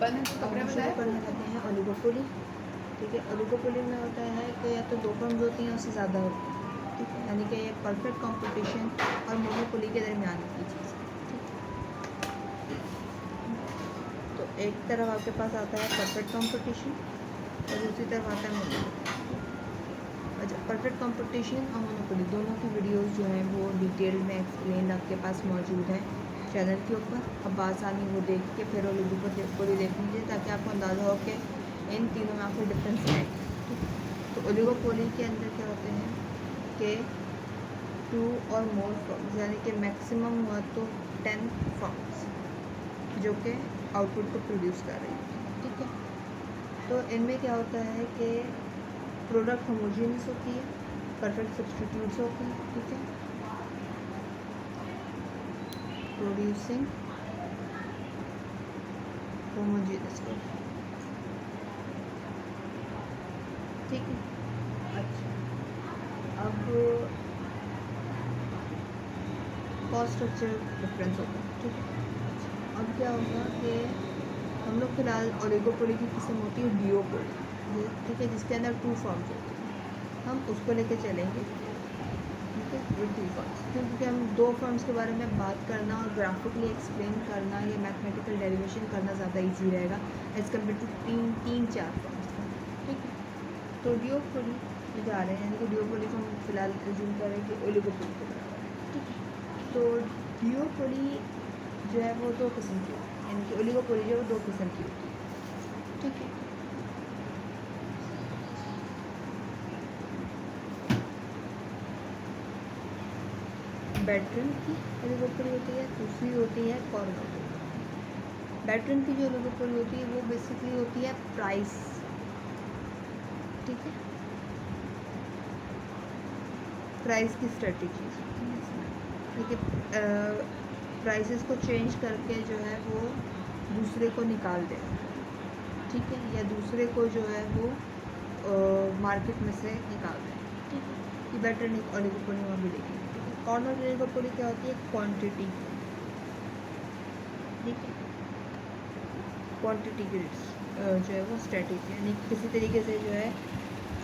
बने तो कपड़े शुरू करने लगे हैं ओलिगोपोली। ठीक है, ओलिगोपोली में होता है कि या तो दो फर्म्स होती हैं उससे ज़्यादा होती हैं। ठीक है, यानी कि ये परफेक्ट कंपटीशन और मोनोपोली के दरमियान की चीज़ है। ठीक है, तो एक तरफ आपके पास आता है परफेक्ट कंपटीशन और दूसरी तरफ आता है मोनोपोली। अच्छा, परफेक्ट कंपटीशन और मोनोपोली दोनों की वीडियोस जो हैं वो डिटेल में एक्सप्लेन आपके पास मौजूद है चैनल के ऊपर। अब आसानी वो देख के फिर ओलिगोपोली देख लीजिए ताकि आपको अंदाज़ा हो कि इन तीनों में आपको डिफरेंस है। तो ओलिगोपोली के अंदर क्या होते हैं कि 2 और मोर फर्म्स यानी कि मैक्सिमम हुआ तो 10 फर्म्स जो कि आउटपुट को प्रोड्यूस कर रही है। ठीक है, तो इनमें क्या होता है कि प्रोडक्ट होमोजीनियस होती है, परफेक्ट सब्सटीट्यूट्स होती हैं। ठीक है, प्रोड्यूसिंग होमोजीनियस। ठीक है, अच्छा, अब कॉस्ट स्ट्रक्चर डिफरेंस होता है। ठीक है, अच्छा, अब क्या होगा कि हम लोग फिलहाल ओलिगोपोली की किस्म होती है डिओपोली। ठीक है, जिसके अंदर 2 फॉर्म्स होते हैं, हम उसको लेके चलेंगे। ठीक है, ये 2 फॉर्म्स क्योंकि हम 2 फॉर्म्स के बारे में बात करना और ग्राफिकली एक्सप्लेन करना या मैथमेटिकल डेरिवेशन करना ज़्यादा ईजी रहेगा एज़ कम्पेयर टू 3-4 फॉर्म्स का। ठीक है, तो डिओपोली में जा रहे हैं, यानी कि डिओपोली को हम फिलहाल रिज्यूम करें कि ओलिगोपोली के बराबर है। ठीक है, तो डिओपोली जो है वो 2 किस्म की होती है, यानी कि ओलिगोपोली जो है वो 2 किस्म की होती है। ठीक है, बैटरन की ओलिगोपोली होती है, दूसरी होती है कॉर्नर। बैटरन की जो ओलिगोपोली होती है वो बेसिकली होती है प्राइस। ठीक है, प्राइस की स्ट्रेटजीज होती है इसमें। ठीक है, प्राइसेस को चेंज करके जो है वो दूसरे को निकाल देगा। ठीक है, या दूसरे को जो है वो मार्केट में से निकाल देगा। ठीक है, ये बैटरन एक ओलिगोपोली में भी देखेंगे। कॉर्नर ओलिगोपोली क्या होती है? क्वांटिटी। ठीक है, क्वांटिटी की जो है वो स्ट्रेटजी, यानी किसी तरीके से जो है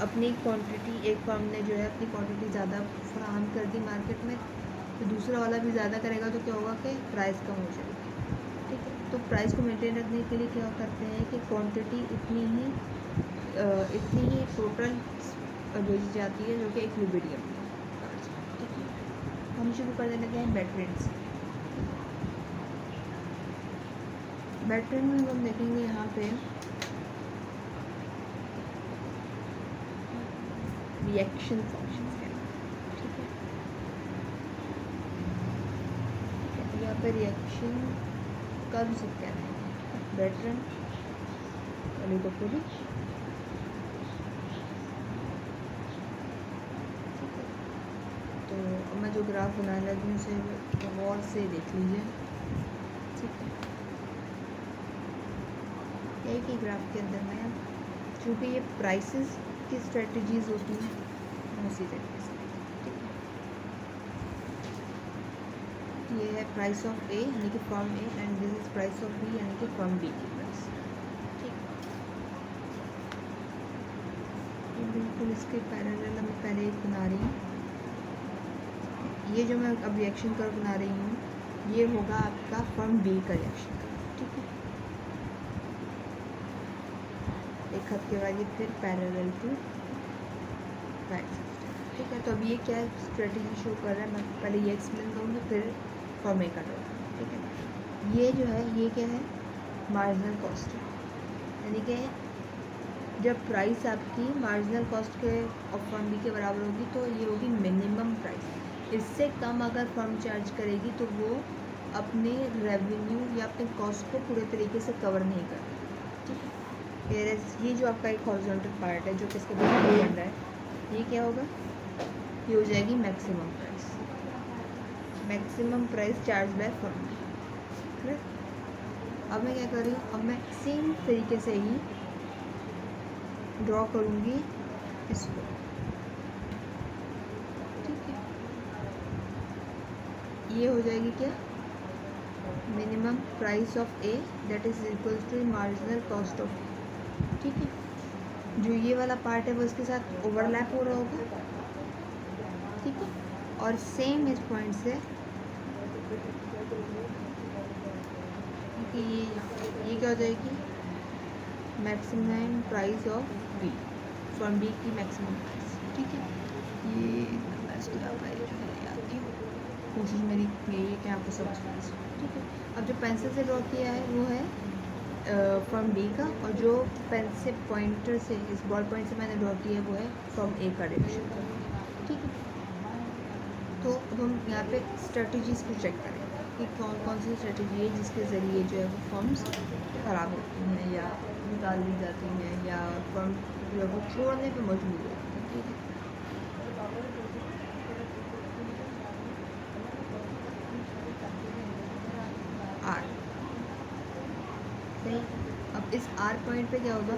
अपनी क्वांटिटी, एक फर्म ने जो है अपनी क्वांटिटी ज़्यादा फराहम कर दी मार्केट में, तो दूसरा वाला भी ज़्यादा करेगा तो क्या होगा कि प्राइस कम हो जाएगी। ठीक है, तो प्राइस को मेंटेन रखने के लिए क्या करते हैं कि क्वांटिटी इतनी ही टोटल भेजी जाती है जो कि इक्विलिब्रियम में। ठीक है, हम शुरू कर देने लगे हैं बैटरन से। बैटरन में हम देखेंगे यहाँ पे रिएक्शन फंक्शंस क्या है। ठीक है, यहाँ पे रिएक्शन कर्व्स क्या है, बैटरन ओलिगोपोली। तो मैं जो ग्राफ बनाने लगी उसे गौर से देख लीजिए। ठीक है, एक ही ग्राफ के अंदर में चूँकि ये प्राइसेस की स्ट्रेटजीज होती हैं उसी तरीके से। ठीक है, ये है प्राइस ऑफ ए यानी कि firm A and this is price of B यानी कि फर्म बी की प्राइस। ठीक, ये बिल्कुल इसके पैरेलल मैं पहले एक बना रही हूँ। ये जो मैं अब रिएक्शन कर्व बना रही हूँ ये होगा आपका फर्म बी का रिएक्शन कर्व। ठीक है, एक हद के बाद ये फिर पैरेलल टू राइट। ठीक है, तो अब ये क्या स्ट्रेटजी शो कर रहा है, मैं पहले ये एक्सप्लेन करूँगी फिर फर्म ए का ड्रॉ। ठीक है, ये जो है ये क्या है, मार्जिनल कॉस्ट है, यानी कि जब प्राइस आपकी मार्जिनल कॉस्ट के ऑफ फर्म बी के बराबर होगी तो ये होगी मिनिमम प्राइस। इससे कम अगर फर्म चार्ज करेगी तो वो अपने रेवेन्यू या अपने कॉस्ट को पूरे तरीके से कवर नहीं कर रही। ठीक है, ये जो आपका एक हॉरिजॉन्टल पार्ट है जो कि इसके बाद बन रहा है, ये क्या होगा, ये हो जाएगी maximum price. Maximum price charge by firm. Correct, अब मैं क्या कर रही हूँ, अब मैं सेम तरीके से ही ड्रॉ करूँगी इसको। ठीक है, ये हो जाएगी क्या, minimum price of A that is equal to marginal cost of, ठीक है। जो ये वाला पार्ट है वो इसके साथ ओवरलैप हो रहा होगा, ठीक है। और सेम इस पॉइंट से कि ये क्या हो जाएगी, maximum price of B, from B की मैक्सिमम प्राइस, ठीक है। ये मैं इसको याद नहीं, कोशिश मेरी यही है कि आपको समझ में, ठीक है। अब जो पेंसिल से ड्रॉ किया है वो है फ्रॉम बी का, और जो पेन से पॉइंटर से इस बॉल पॉइंट से मैंने ड्रॉ किया है वो है फ्रॉम ए का डायरेक्शन, ठीक है। तो अब हम यहाँ पे स्ट्रेटजीज़ को चेक करें कि कौन कौन सी स्ट्रेटजी है जिसके ज़रिए जो है वो फॉर्म्स ख़राब होती हैं या निकाल दी जाती हैं या फॉर्म जो है वो छोड़ने पे मजबूर होती है, ठीक है। आर सही। अब इस आर पॉइंट पे क्या होगा,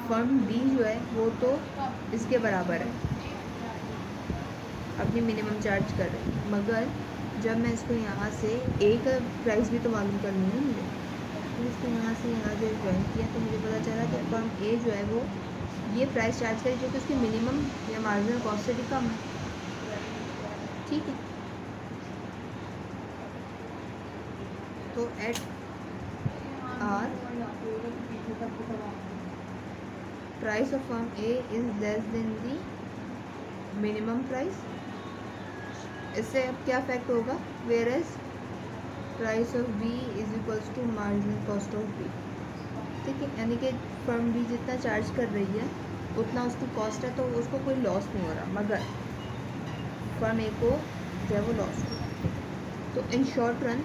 फर्म बी जो है वो तो इसके बराबर है, अपनी मिनिमम चार्ज कर रहे हैं, मगर जब मैं इसको यहाँ से ए का प्राइस भी तो मालूम करनी है मुझे, तो इसको यहाँ से यहाँ जो ज्वाइन किया तो मुझे पता चला कि फर्म ए जो है वो ये प्राइस चार्ज करी जो कि उसकी मिनिमम या मार्जिनल कॉस्ट से भी कम है, ठीक है। तो at are price of firm A is less than the minimum price, इससे अब क्या इफेक्ट होगा, whereas price of B is equals to marginal cost of B, ठीक है। यानी कि फर्म बी जितना चार्ज कर रही है उतना उसकी कॉस्ट है, तो उसको कोई लॉस नहीं हो रहा, मगर फर्म ए को जो है वो लॉस हो रहा है। तो इन शॉर्ट रन,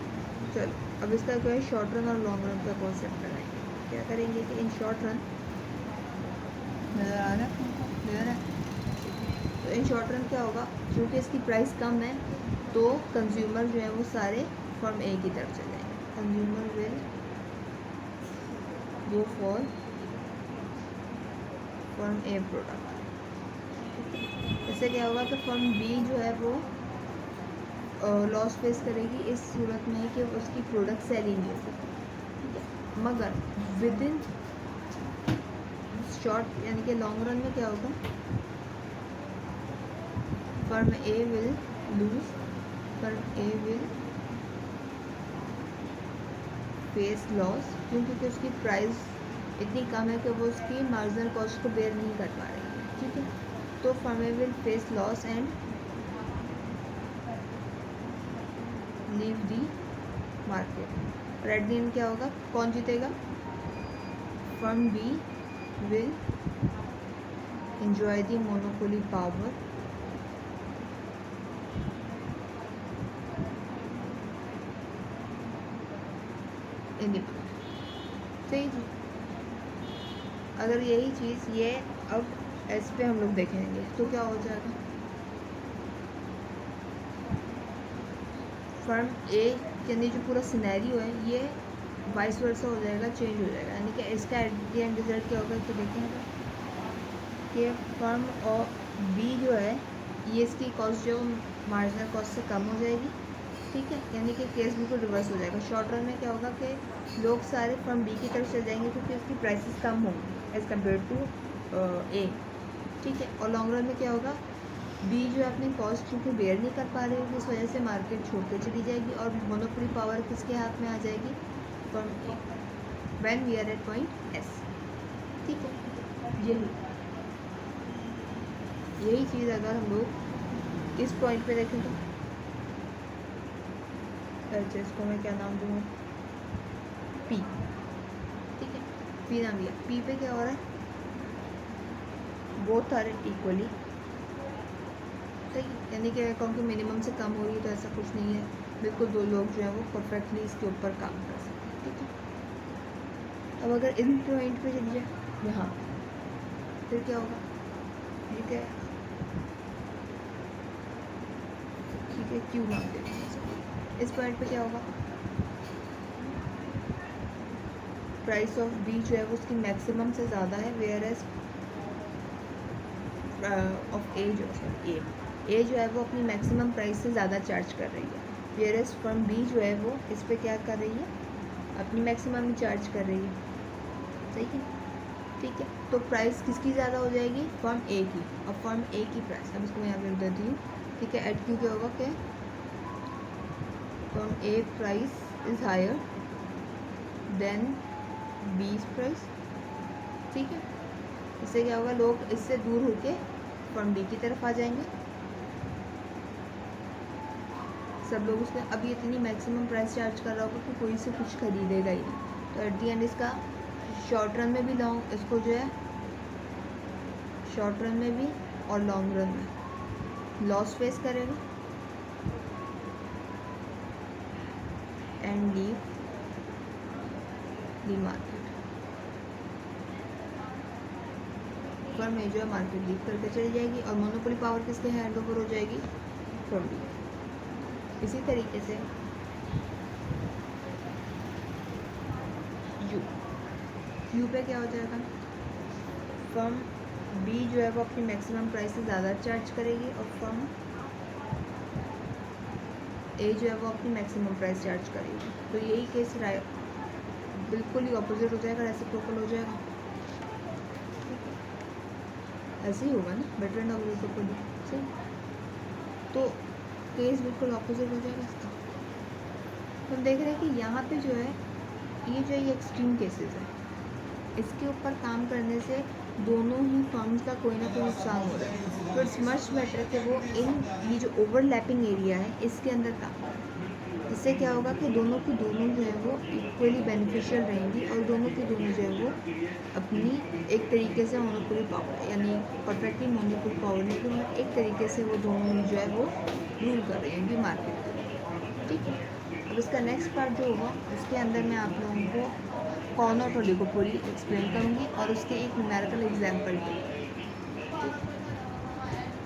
चलो अब इसका क्या है, शॉर्ट रन और लॉन्ग रन का कॉन्सेप्ट बनाएंगे। क्या करेंगे कि इन शॉर्ट रन, नज़र आ रहा है, तो इन शॉर्ट रन क्या होगा, क्योंकि इसकी प्राइस कम है तो कंज्यूमर जो है वो सारे फर्म ए की तरफ चले जाएंगे, consumer will go for firm A product. इससे क्या होगा कि फर्म बी जो है वो लॉस फेस करेगी इस सूरत में कि उसकी प्रोडक्ट सेल ही नहीं हो सकती, ठीक है। मगर विद इन शॉर्ट यानी कि लॉन्ग रन में क्या होगा, firm A will lose, firm A will face loss, क्योंकि उसकी प्राइस इतनी कम है कि वो उसकी मार्जिनल कॉस्ट को बेयर नहीं कर पा रही है, ठीक है। तो firm A will face loss and leave the market, और एट द एंड क्या होगा, कौन जीतेगा, firm B will enjoy the monopoly power in the market, सही जी। अगर यही चीज़ ये अब एस पे हम लोग देखेंगे तो क्या हो जाएगा, फर्म ए यानी जो पूरा सिनेरियो है ये वाइस वर्सा हो जाएगा, चेंज हो जाएगा, यानी कि इसका एट द एंड रिजल्ट क्या होगा, तो देखेंगे कि फर्म और बी जो है ये इसकी कॉस्ट जो मार्जिनल कॉस्ट से कम हो जाएगी, ठीक है। यानी कि केस बिल्कुल रिवर्स हो जाएगा। शॉर्ट रन में क्या होगा कि लोग सारे फर्म बी की तरफ चले जाएंगे क्योंकि उसकी प्राइसेस कम होंगी एज़ कम्पेयर टू ए, ठीक है। और लॉन्ग रन में क्या होगा, बी जो है अपनी कॉस्ट क्योंकि बेयर नहीं कर पा रही होगी, इस वजह से मार्केट छोड़ के चली जाएगी और मोनोपोली पावर किसके हाथ में आ जाएगी, firm A, when we are at point S, ठीक है। यही चीज़ अगर हम लोग इस पॉइंट पे देखें तो अच्छा इसको मैं क्या नाम दूँ, पी, ठीक है, पी नाम दिया। पी पे क्या हो रहा है, बोथ आर इक्वली सही, यानी कि अकाउंट की मिनिमम से कम हो रही है तो ऐसा कुछ नहीं है, बिल्कुल दो लोग जो है वो परफेक्टली इसके ऊपर काम कर सकते हैं, ठीक है। अब अगर इन पॉइंट पे चलिए यहाँ, फिर क्या होगा, ठीक है, ठीक है, क्यू नाम दे देंगे इस पॉइंट पे क्या होगा, प्राइस ऑफ बी जो है वो उसकी मैक्सिमम से ज़्यादा है, वेयर एज ऑफ ए जो है ए जो है वो अपनी मैक्सिमम प्राइस से ज़्यादा चार्ज कर रही है, वेयरएस फर्म बी जो है वो इस पे क्या कर रही है, अपनी मैक्सिमम चार्ज कर रही है, सही है, ठीक है। तो प्राइस किसकी ज़्यादा हो जाएगी, फर्म ए की, और फर्म ए की प्राइस, अब इसको मैं यहाँ पे लिख देती हूँ, ठीक है। एट क्यू क्या होगा, क्या firm A price is higher than B's price, ठीक है। इससे क्या होगा, लोग इससे दूर होके फर्म बी की तरफ आ जाएंगे, सब लोग उसने अभी इतनी मैक्सिमम प्राइस चार्ज कर रहा होगा कि कोई से कुछ खरीदेगा ही नहीं। तो एट दी एंड इसका शॉर्ट रन में भी लॉन्ग, इसको जो है शॉर्ट रन में भी और लॉन्ग रन में लॉस फेस करेगा and leave the market. Firm A जो है मार्केट लीव करके चली जाएगी और मोनोपोली पावर किसके हैंड ओवर हो जाएगी, फर्म बी। इसी तरीके से यू पे क्या हो जाएगा, फर्म बी जो है वो अपनी मैक्सिमम प्राइस से ज़्यादा चार्ज करेगी और फर्म ए जो है वो अपनी मैक्सिमम प्राइस चार्ज करेगी। तो यही केस बिल्कुल ही ऑपोजिट हो जाएगा, रेसिप्रोकल हो जाएगा, ऐसे ही होगा ना, बेटर एंड ऑपोजिट, सही। तो केस बिल्कुल ऑपोजिट हो जाएगा इसका। तो हम देख रहे हैं कि यहाँ पे जो है ये एक्सट्रीम केसेस है, इसके ऊपर काम करने से दोनों ही फर्म्स का कोई ना कोई नुकसान हो रहा है। तो इट्स मच बेटर कि वो ये जो ओवरलैपिंग एरिया है इसके अंदर काम करें। इससे क्या होगा कि दोनों की दोनों जो है वो इक्वली बेनिफिशियल रहेंगी और दोनों की दोनों जो है वो अपनी एक तरीके से मोनोपोली पावर, यानी परफेक्टली मोनोपोली पावर नहीं, तो एक तरीके से वो दोनों जो है वो रूल कर रही होंगी मार्केट को, ठीक है। अब इसका नेक्स्ट पार्ट जो होगा उसके अंदर मैं आप लोगों को कॉर्नर ओलिगोपोली एक्सप्लेन करूँगी और उसके एक न्यूमेरिकल एग्जाम्पल भी।